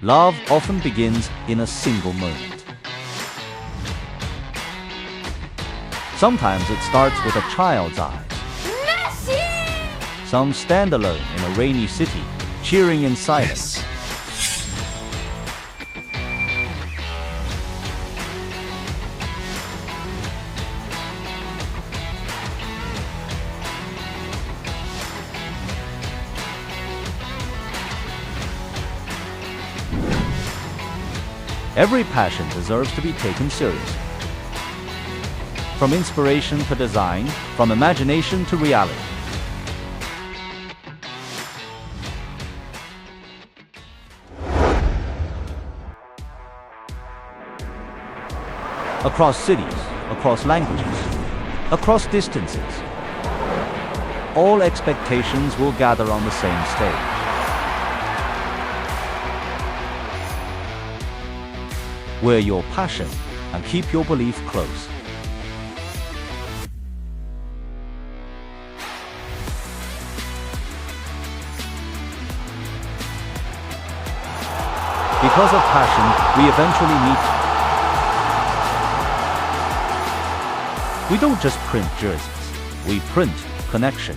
Love often begins in a single moment. Sometimes it starts with a child's eyes. Some stand alone in a rainy city, cheering in silence. Every passion deserves to be taken seriously. From inspiration to design, from imagination to reality. Across cities, across languages, across distances, all expectations will gather on the same stage. Wear your passion and keep your belief close. Because of passion, we eventually meet. We don't just print jerseys, we print connection.